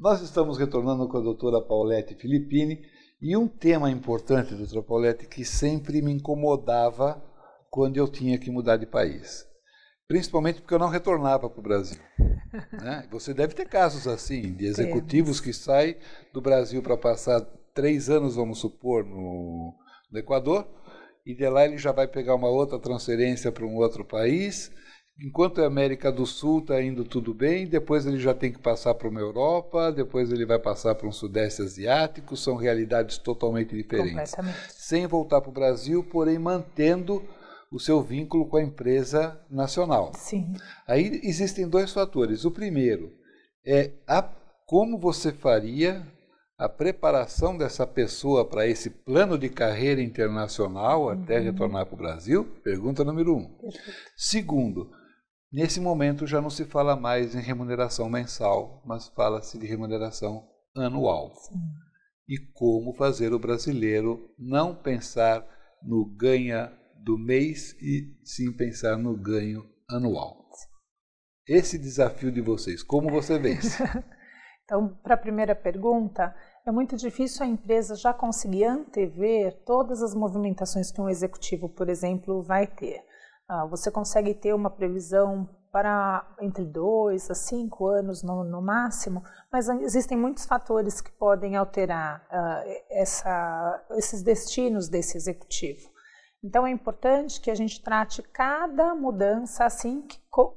Nós estamos retornando com a doutora Paulette Filippini e um tema importante, doutora Paulette, que sempre me incomodava quando eu tinha que mudar de país. Principalmente porque eu não retornava para o Brasil. Né? Você deve ter casos assim, de executivos que saem do Brasil para passar 3 anos, vamos supor, no Equador, e de lá ele já vai pegar uma outra transferência para um outro país. Enquanto a América do Sul está indo tudo bem, depois ele já tem que passar para uma Europa, depois ele vai passar para um Sudeste Asiático, são realidades totalmente diferentes. Sem voltar para o Brasil, porém mantendo o seu vínculo com a empresa nacional. Sim. Aí existem 2 fatores. O primeiro é como você faria a preparação dessa pessoa para esse plano de carreira internacional até retornar para o Brasil. Pergunta número 1. Segundo, nesse momento já não se fala mais em remuneração mensal, mas fala-se de remuneração anual. Sim. E como fazer o brasileiro não pensar no ganha do mês e sim pensar no ganho anual. Esse desafio de vocês, como você vence? Então, para a primeira pergunta, é muito difícil a empresa já conseguir antever todas as movimentações que um executivo, por exemplo, vai ter. Você consegue ter uma previsão para entre 2 a 5 anos no máximo, mas existem muitos fatores que podem alterar esses destinos desse executivo. Então é importante que a gente trate cada mudança assim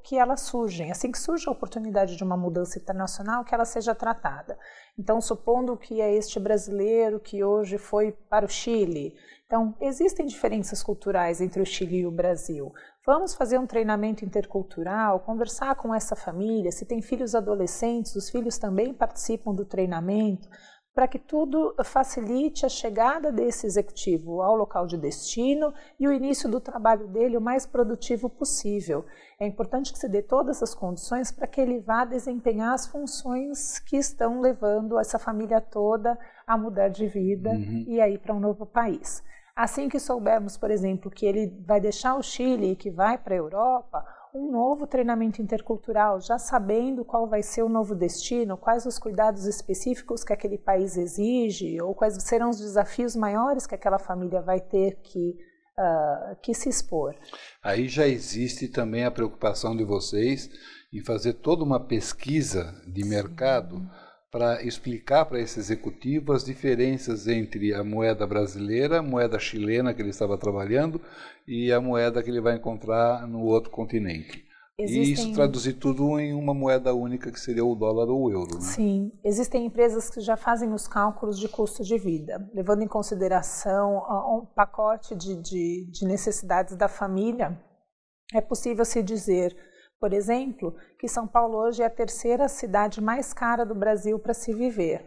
que ela surge, assim que surge a oportunidade de uma mudança internacional, que ela seja tratada. Então, supondo que é este brasileiro que hoje foi para o Chile, então existem diferenças culturais entre o Chile e o Brasil. Vamos fazer um treinamento intercultural, conversar com essa família, se tem filhos adolescentes, os filhos também participam do treinamento, para que tudo facilite a chegada desse executivo ao local de destino e o início do trabalho dele o mais produtivo possível. É importante que se dê todas as condições para que ele vá desempenhar as funções que estão levando essa família toda a mudar de vida e a ir para um novo país. Assim que soubermos, por exemplo, que ele vai deixar o Chile e que vai para a Europa, um novo treinamento intercultural, já sabendo qual vai ser o novo destino, quais os cuidados específicos que aquele país exige, ou quais serão os desafios maiores que aquela família vai ter que se expor. Aí já existe também a preocupação de vocês em fazer toda uma pesquisa de mercado para explicar para esse executivo as diferenças entre a moeda brasileira, a moeda chilena que ele estava trabalhando e a moeda que ele vai encontrar no outro continente. E isso traduzir tudo em uma moeda única que seria o dólar ou o euro. Né? Sim, existem empresas que já fazem os cálculos de custo de vida, levando em consideração um pacote de necessidades da família. É possível se dizer, por exemplo, que São Paulo hoje é a 3ª cidade mais cara do Brasil para se viver.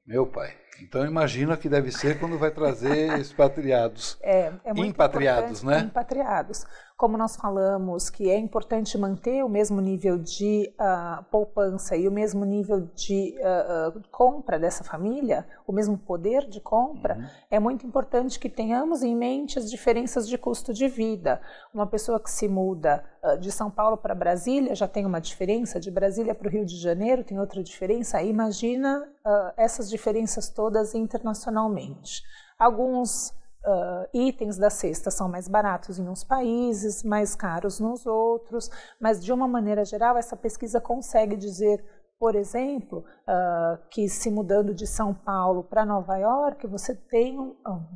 Meu pai. Então imagina que deve ser quando vai trazer expatriados. É muito impatriados, né? Impatriados. Como nós falamos que é importante manter o mesmo nível de poupança e o mesmo nível de compra dessa família, o mesmo poder de compra, é muito importante que tenhamos em mente as diferenças de custo de vida. Uma pessoa que se muda de São Paulo para Brasília já tem uma diferença, de Brasília para o Rio de Janeiro tem outra diferença. Aí imagina essas diferenças todas internacionalmente. Alguns itens da cesta são mais baratos em uns países, mais caros nos outros, mas de uma maneira geral essa pesquisa consegue dizer, por exemplo, que se mudando de São Paulo para Nova York, você tem,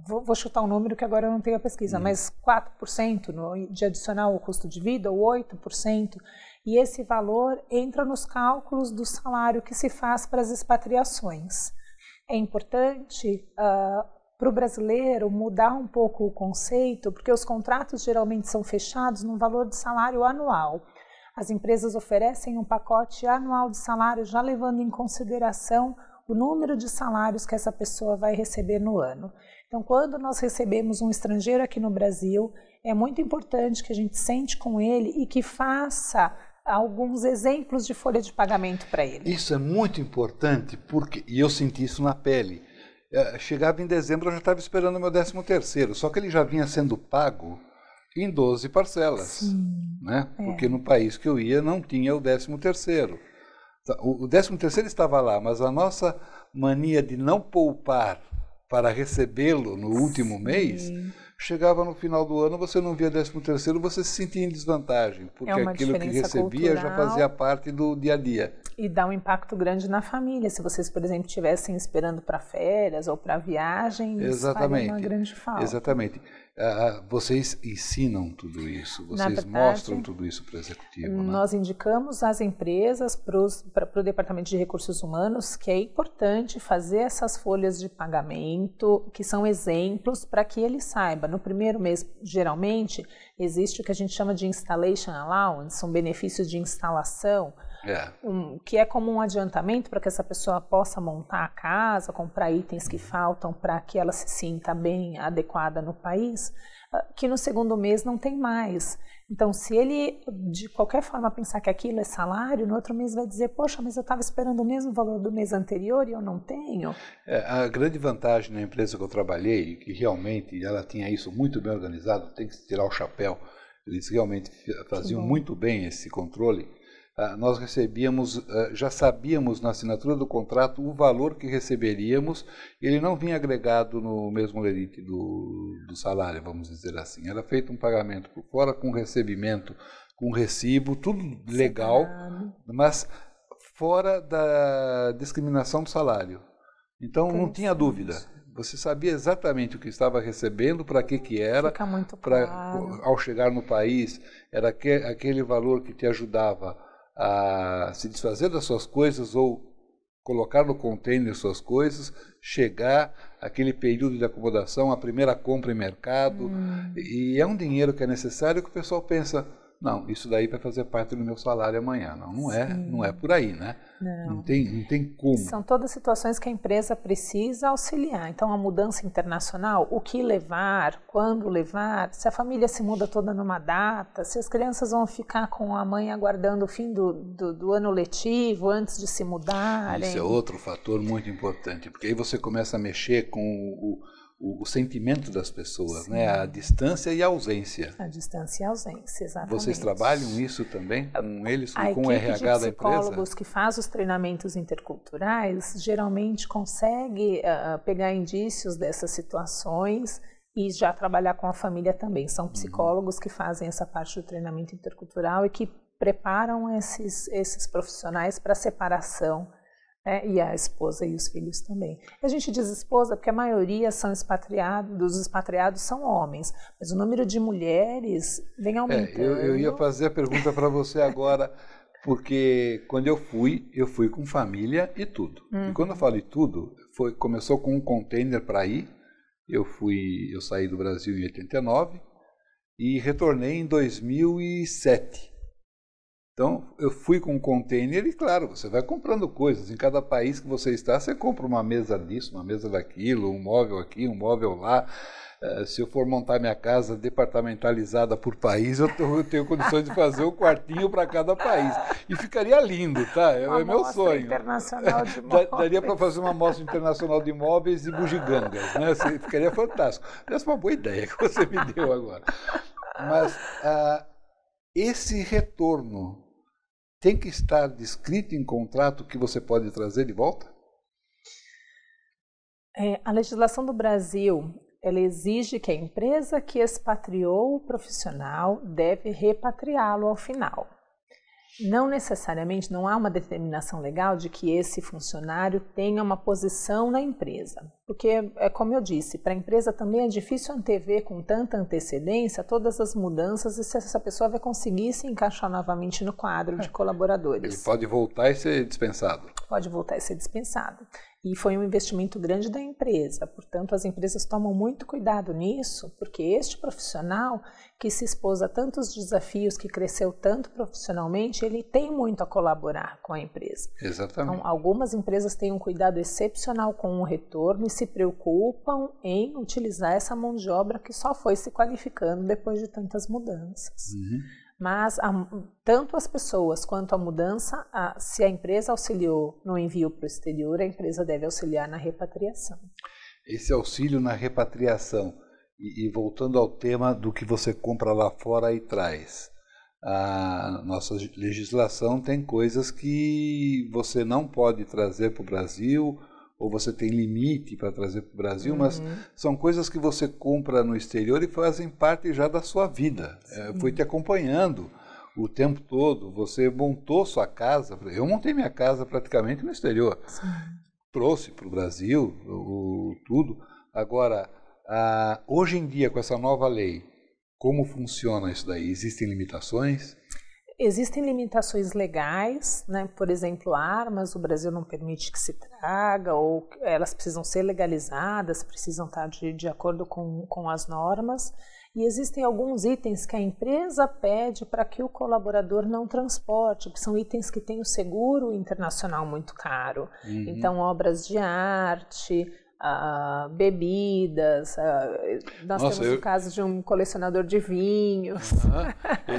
vou chutar um número que agora eu não tenho a pesquisa, mas 4% de adicional ao custo de vida, ou 8%, e esse valor entra nos cálculos do salário que se faz para as expatriações. É importante para o brasileiro mudar um pouco o conceito, porque os contratos geralmente são fechados no valor de salário anual. As empresas oferecem um pacote anual de salário já levando em consideração o número de salários que essa pessoa vai receber no ano. Então, quando nós recebemos um estrangeiro aqui no Brasil, é muito importante que a gente sente com ele e que faça alguns exemplos de folha de pagamento para ele. Isso é muito importante, e eu senti isso na pele. Chegava em dezembro, eu já estava esperando o meu 13º, só que ele já vinha sendo pago em 12 parcelas, né? Porque no país que eu ia não tinha o 13º. O 13º estava lá, mas a nossa mania de não poupar para recebê-lo no último mês, chegava no final do ano, você não via 13º, você se sentia em desvantagem, porque aquilo que recebia cultural já fazia parte do dia a dia. E dá um impacto grande na família. Se vocês, por exemplo, estivessem esperando para férias ou para viagem, isso faria uma grande falta. Exatamente. Vocês ensinam tudo isso, vocês mostram tudo isso para o executivo, né? Nós indicamos às empresas, para o Departamento de Recursos Humanos, que é importante fazer essas folhas de pagamento, que são exemplos, para que ele saiba. No primeiro mês, geralmente, existe o que a gente chama de Installation Allowance, são benefícios de instalação, que é como um adiantamento para que essa pessoa possa montar a casa, comprar itens que faltam para que ela se sinta bem adequada no país, que no segundo mês não tem mais. Então, se ele de qualquer forma pensar que aquilo é salário, no outro mês vai dizer, poxa, mas eu estava esperando o mesmo valor do mês anterior e eu não tenho. A grande vantagem na empresa que eu trabalhei, que realmente ela tinha isso muito bem organizado, tem que tirar o chapéu, eles realmente faziam muito bem esse controle. Nós recebíamos, já sabíamos na assinatura do contrato o valor que receberíamos, ele não vinha agregado no mesmo lerite do salário, vamos dizer assim. Era feito um pagamento por fora, com recebimento, com recibo, tudo legal, mas fora da discriminação do salário. Então não tinha dúvida. Você sabia exatamente o que estava recebendo, para que era. Fica muito claro. Ao chegar no país, era aquele valor que te ajudava a se desfazer das suas coisas ou colocar no container suas coisas, chegar aquele período de acomodação, a primeira compra em mercado, e é um dinheiro que é necessário que o pessoal pensa, não, isso daí vai fazer parte do meu salário amanhã. Não é por aí, né? Não tem como. São todas situações que a empresa precisa auxiliar. Então, a mudança internacional, o que levar, quando levar, se a família se muda toda numa data, se as crianças vão ficar com a mãe aguardando o fim do ano letivo antes de se mudarem. Isso é outro fator muito importante, porque aí você começa a mexer com o sentimento das pessoas, né? A distância e a ausência. A distância e a ausência, exatamente. Vocês trabalham isso também com eles, com o RH da empresa? A equipe de psicólogos que faz os treinamentos interculturais geralmente consegue pegar indícios dessas situações e já trabalhar com a família também. São psicólogos que fazem essa parte do treinamento intercultural e que preparam esses profissionais para a separação. E a esposa e os filhos também. A gente diz esposa porque a maioria são dos expatriados são homens, mas o número de mulheres vem aumentando. Eu ia fazer a pergunta para você agora, porque quando eu fui com família e tudo. E quando eu falo tudo, começou com um container para ir. Eu saí do Brasil em 89 e retornei em 2007. Então, eu fui com um container e, claro, você vai comprando coisas. Em cada país que você está, você compra uma mesa disso, uma mesa daquilo, um móvel aqui, um móvel lá. Se eu for montar minha casa departamentalizada por país, eu tenho condições de fazer um quartinho para cada país. E ficaria lindo, tá? É meu sonho. Internacional de móveis. Daria para fazer uma mostra internacional de móveis e bugigangas, né? Ficaria fantástico. Essa é uma boa ideia que você me deu agora. Mas esse retorno tem que estar descrito em contrato que você pode trazer de volta? A legislação do Brasil, ela exige que a empresa que expatriou o profissional deve repatriá-lo ao final. Não necessariamente, não há uma determinação legal de que esse funcionário tenha uma posição na empresa. Porque, como eu disse, para a empresa também é difícil antever com tanta antecedência todas as mudanças e se essa pessoa vai conseguir se encaixar novamente no quadro de colaboradores. Ele pode voltar e ser dispensado. Pode voltar e ser dispensado. E foi um investimento grande da empresa, portanto as empresas tomam muito cuidado nisso, porque este profissional que se expôs a tantos desafios, que cresceu tanto profissionalmente, ele tem muito a colaborar com a empresa. Exatamente. Então, algumas empresas têm um cuidado excepcional com o retorno e se preocupam em utilizar essa mão de obra que só foi se qualificando depois de tantas mudanças. Mas tanto as pessoas quanto a mudança, se a empresa auxiliou no envio para o exterior, a empresa deve auxiliar na repatriação. Esse auxílio na repatriação, e voltando ao tema do que você compra lá fora e traz, a nossa legislação tem coisas que você não pode trazer para o Brasil, ou você tem limite para trazer para o Brasil, mas são coisas que você compra no exterior e fazem parte já da sua vida. Foi te acompanhando o tempo todo, você montou sua casa. Eu montei minha casa praticamente no exterior. Sim. Trouxe para o Brasil tudo. Agora, hoje em dia, com essa nova lei, como funciona isso daí? Existem limitações? Existem limitações legais, né? Por exemplo, armas, o Brasil não permite que se traga, ou elas precisam ser legalizadas, precisam estar de acordo com as normas. E existem alguns itens que a empresa pede para que o colaborador não transporte, que são itens que têm o seguro internacional muito caro. Então, obras de arte, bebidas, nós temos o caso de um colecionador de vinhos.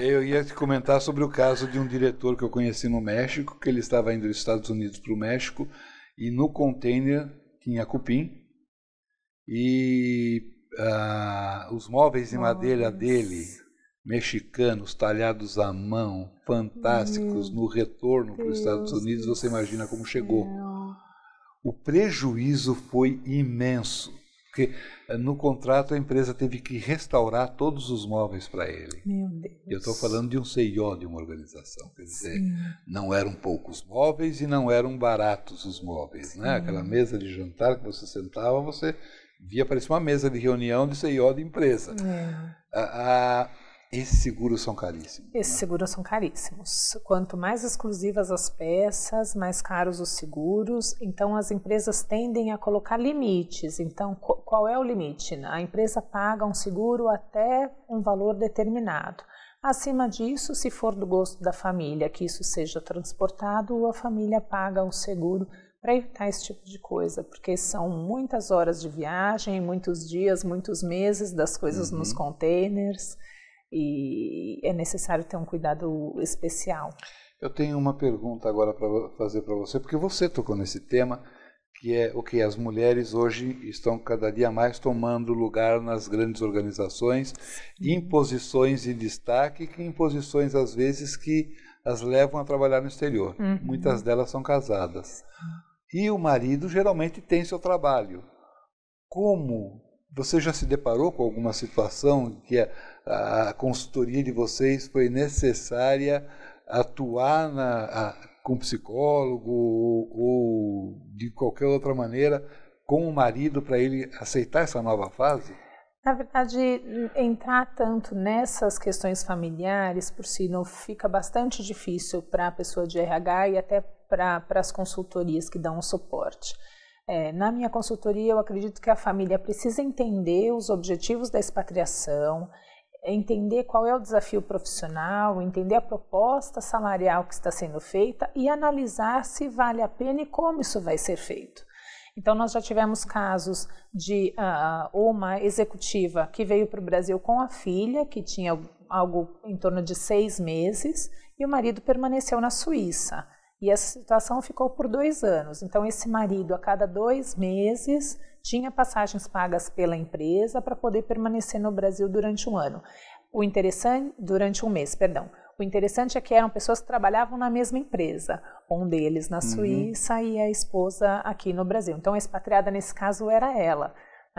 Eu ia te comentar sobre o caso de um diretor que eu conheci no México, que ele estava indo dos Estados Unidos para o México, e no container tinha cupim, e os móveis de madeira dele, mexicanos, talhados à mão, fantásticos, no retorno para os Estados Unidos, você imagina como chegou. O prejuízo foi imenso, porque no contrato a empresa teve que restaurar todos os móveis para ele. Meu Deus. Eu estou falando de um CEO de uma organização, quer dizer, não eram poucos móveis e não eram baratos os móveis, né? Aquela mesa de jantar que você sentava, você via, parecia uma mesa de reunião de CEO de empresa. Esses seguros são caríssimos. Esses seguros são caríssimos. Quanto mais exclusivas as peças, mais caros os seguros. Então, as empresas tendem a colocar limites. Então, qual é o limite? A empresa paga um seguro até um valor determinado. Acima disso, se for do gosto da família que isso seja transportado, a família paga o seguro para evitar esse tipo de coisa, porque são muitas horas de viagem, muitos dias, muitos meses das coisas nos containers. E é necessário ter um cuidado especial. Eu tenho uma pergunta agora para fazer para você, porque você tocou nesse tema, que é o que as mulheres hoje estão cada dia mais tomando lugar nas grandes organizações, em posições de destaque, em posições às vezes que as levam a trabalhar no exterior. Muitas delas são casadas. E o marido geralmente tem seu trabalho. Como? Você já se deparou com alguma situação que a consultoria de vocês foi necessária atuar com psicólogo ou de qualquer outra maneira com o marido para ele aceitar essa nova fase? Na verdade, entrar tanto nessas questões familiares por si não fica bastante difícil para a pessoa de RH e até para as consultorias que dão suporte. Na minha consultoria, eu acredito que a família precisa entender os objetivos da expatriação, entender qual é o desafio profissional, entender a proposta salarial que está sendo feita e analisar se vale a pena e como isso vai ser feito. Então, nós já tivemos casos de uma executiva que veio para o Brasil com a filha, que tinha algo em torno de 6 meses, e o marido permaneceu na Suíça. E essa situação ficou por 2 anos. Então, esse marido, a cada 2 meses, tinha passagens pagas pela empresa para poder permanecer no Brasil durante um ano. Durante um mês, perdão. O interessante é que eram pessoas que trabalhavam na mesma empresa, um deles na Suíça e a esposa aqui no Brasil. Então, a expatriada, nesse caso, era ela.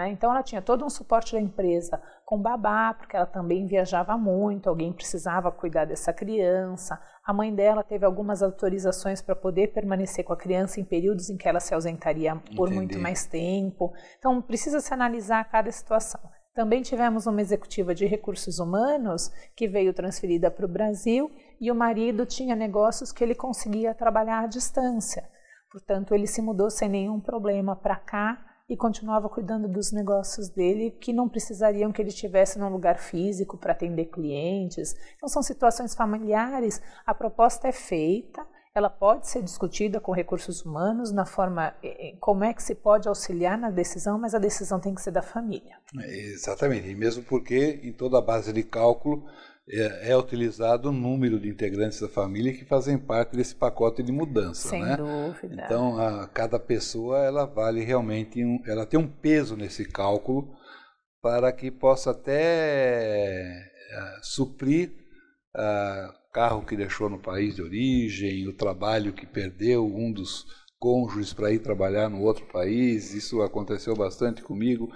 Então, ela tinha todo um suporte da empresa com babá, porque ela também viajava muito, alguém precisava cuidar dessa criança. A mãe dela teve algumas autorizações para poder permanecer com a criança em períodos em que ela se ausentaria por muito mais tempo. Então, precisa se analisar cada situação. Também tivemos uma executiva de recursos humanos que veio transferida para o Brasil e o marido tinha negócios que ele conseguia trabalhar à distância. Portanto, ele se mudou sem nenhum problema para cá e continuava cuidando dos negócios dele, que não precisariam que ele estivesse num lugar físico para atender clientes. Então, são situações familiares, a proposta é feita, ela pode ser discutida com recursos humanos na forma, como é que se pode auxiliar na decisão, mas a decisão tem que ser da família. Exatamente, e mesmo porque em toda a base de cálculo é utilizado o número de integrantes da família que fazem parte desse pacote de mudança. Sem dúvida. Então, cada pessoa ela vale realmente, ela tem um peso nesse cálculo para que possa até suprir carro que deixou no país de origem, o trabalho que perdeu um dos cônjuges para ir trabalhar no outro país. Isso aconteceu bastante comigo.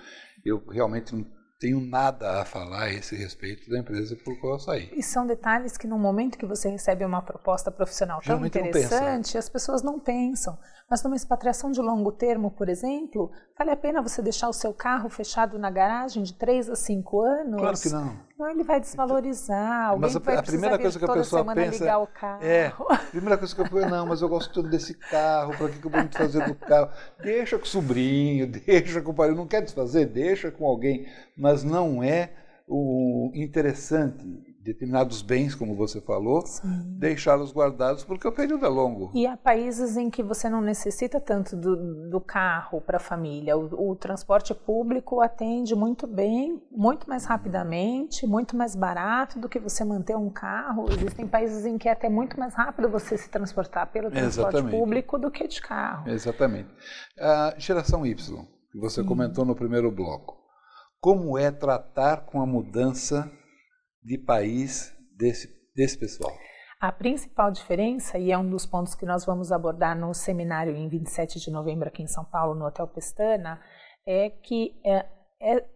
Eu realmente não tenho nada a falar a esse respeito da empresa por qual eu saí. E são detalhes que no momento que você recebe uma proposta profissional tão interessante, as pessoas não pensam. Mas numa expatriação de longo termo, por exemplo, vale a pena você deixar o seu carro fechado na garagem de 3 a 5 anos? Claro que não. Não, ele vai desvalorizar. Mas a primeira coisa que a pessoa pensa ligar o carro. a primeira coisa que eu penso, não, mas eu gosto tanto desse carro, para que eu vou desfazer do carro? Deixa com o sobrinho, deixa com o pai, não quer desfazer, deixa com alguém, mas não é o interessante determinados bens, como você falou, deixá-los guardados porque o período é longo. E há países em que você não necessita tanto do carro para a família. O transporte público atende muito bem, muito mais rapidamente, muito mais barato do que você manter um carro. Existem países em que é até muito mais rápido você se transportar pelo transporte público do que de carro. Exatamente. A geração Y, que você comentou no primeiro bloco, como é tratar com a mudança de país desse pessoal? A principal diferença, e é um dos pontos que nós vamos abordar no seminário em 27 de novembro aqui em São Paulo, no Hotel Pestana, é que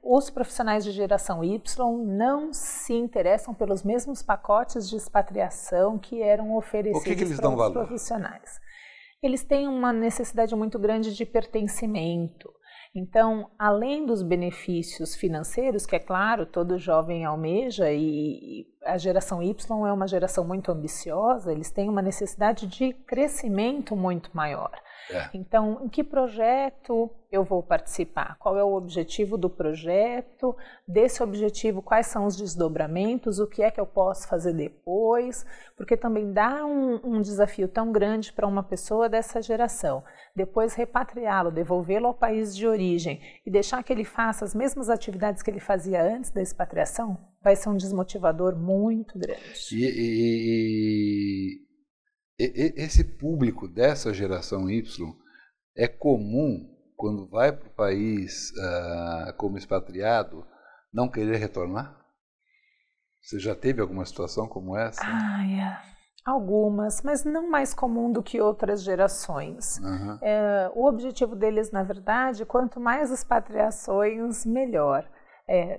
os profissionais de geração Y não se interessam pelos mesmos pacotes de expatriação que eram oferecidos para os profissionais. Eles têm uma necessidade muito grande de pertencimento. Então, além dos benefícios financeiros, que é claro, todo jovem almeja, e a geração Y é uma geração muito ambiciosa, eles têm uma necessidade de crescimento muito maior. Então, em que projeto eu vou participar? Qual é o objetivo do projeto? Desse objetivo, quais são os desdobramentos? O que é que eu posso fazer depois? Porque também dá um desafio tão grande para uma pessoa dessa geração. Depois repatriá-lo, devolvê-lo ao país de origem e deixar que ele faça as mesmas atividades que ele fazia antes da expatriação, vai ser um desmotivador muito grande. Esse público dessa geração Y é comum, quando vai para o país como expatriado, não querer retornar? Você já teve alguma situação como essa? Algumas, mas não mais comum do que outras gerações. O objetivo deles, na verdade, quanto mais expatriações, melhor.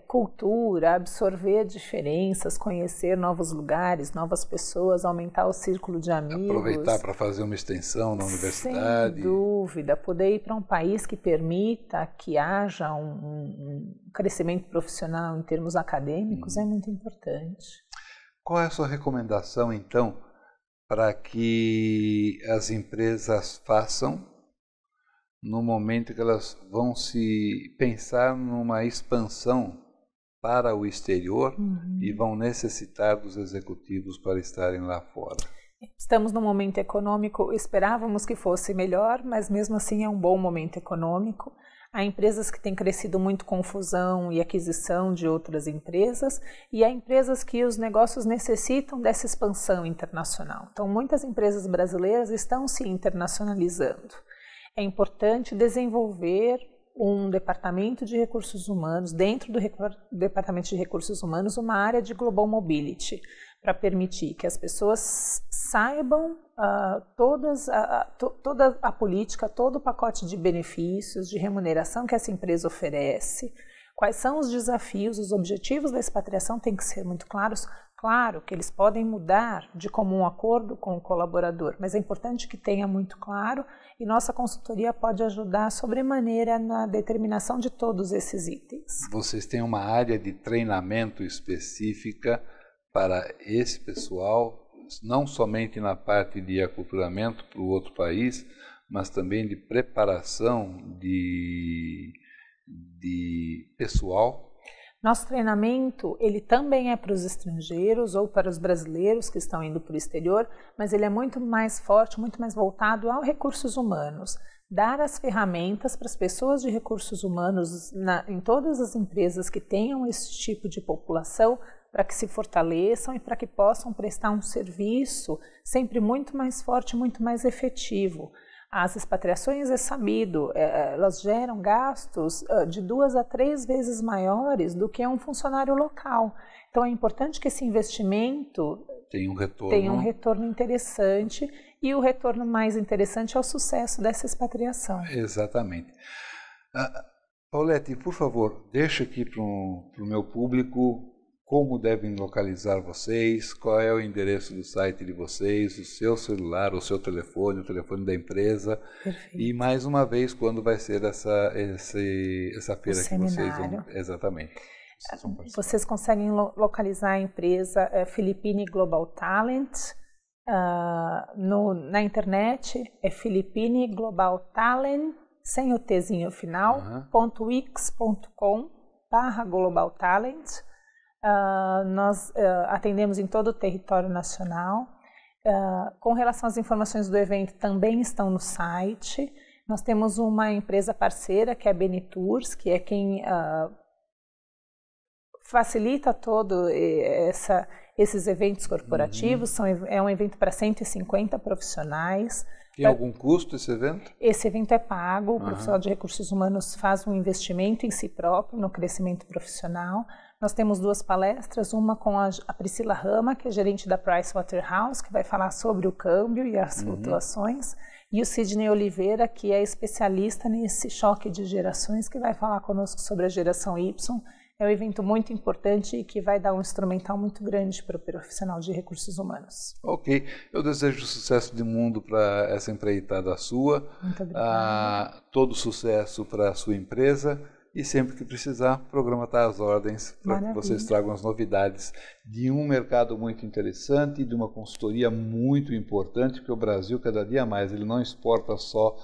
Cultura, absorver diferenças, conhecer novos lugares, novas pessoas, aumentar o círculo de amigos. Aproveitar para fazer uma extensão na universidade. Sem dúvida, poder ir para um país que permita que haja um crescimento profissional em termos acadêmicos é muito importante. Qual é a sua recomendação, então, para que as empresas façam no momento que elas vão se pensar numa expansão para o exterior e vão necessitar dos executivos para estarem lá fora? Estamos num momento econômico, esperávamos que fosse melhor, mas mesmo assim é um bom momento econômico. Há empresas que têm crescido muito com fusão e aquisição de outras empresas, e há empresas que os negócios necessitam dessa expansão internacional. Então, muitas empresas brasileiras estão se internacionalizando. É importante desenvolver um departamento de recursos humanos, dentro do departamento de recursos humanos, uma área de Global Mobility, para permitir que as pessoas saibam toda a política, todo o pacote de benefícios, de remuneração que essa empresa oferece, quais são os desafios, os objetivos da expatriação têm que ser muito claros. Claro que eles podem mudar de comum acordo com o colaborador, mas é importante que tenha muito claro, e nossa consultoria pode ajudar sobremaneira na determinação de todos esses itens. Vocês têm uma área de treinamento específica para esse pessoal, não somente na parte de aculturamento para o outro país, mas também de preparação de pessoal? Nosso treinamento, ele também é para os estrangeiros ou para os brasileiros que estão indo para o exterior, mas ele é muito mais forte, muito mais voltado aos recursos humanos. Dar as ferramentas para as pessoas de recursos humanos em todas as empresas que tenham esse tipo de população, para que se fortaleçam e para que possam prestar um serviço sempre muito mais forte, muito mais efetivo. As expatriações, é sabido, elas geram gastos de 2 a 3 vezes maiores do que um funcionário local. Então é importante que esse investimento tem um retorno. Tem um retorno interessante, e o retorno mais interessante é o sucesso dessa expatriação. Exatamente. Paulette, por favor, deixa aqui para o meu público como devem localizar vocês, qual é o endereço do site de vocês, o seu celular, o seu telefone, o telefone da empresa. Perfeito. E mais uma vez, quando vai ser essa feira que vocês vão... Exatamente. Vocês conseguem localizar a empresa Philippine Global Talent na internet, é Philippine Global Talent, sem o Tzinho final, .wix.com/Global Talent. Nós atendemos em todo o território nacional. Com relação às informações do evento, também estão no site. Nós temos uma empresa parceira, que é a Benitours, que é quem facilita todo esses eventos corporativos. É um evento para 150 profissionais. Tem algum custo esse evento? Esse evento é pago. O profissional de recursos humanos faz um investimento em si próprio, no crescimento profissional. Nós temos 2 palestras, uma com a Priscila Rama, que é gerente da Pricewaterhouse, que vai falar sobre o câmbio e as flutuações, e o Sidney Oliveira, que é especialista nesse choque de gerações, que vai falar conosco sobre a geração Y. É um evento muito importante e que vai dar um instrumental muito grande para o profissional de recursos humanos. Ok. Eu desejo sucesso de mundo para essa empreitada sua. Muito obrigada. Todo sucesso para a sua empresa. E sempre que precisar, o programa está às ordens para que vocês tragam as novidades de um mercado muito interessante e de uma consultoria muito importante, porque o Brasil, cada dia mais, ele não exporta só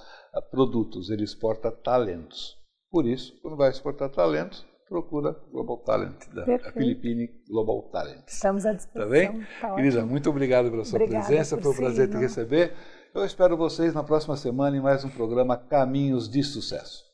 produtos, ele exporta talentos. Por isso, quando vai exportar talentos, procura Global Talent, da Philippine Global Talent. Estamos à disposição. Tá bem? Tá. Querida, muito obrigado pela sua presença, foi um prazer te receber. Eu espero vocês na próxima semana em mais um programa Caminhos de Sucesso.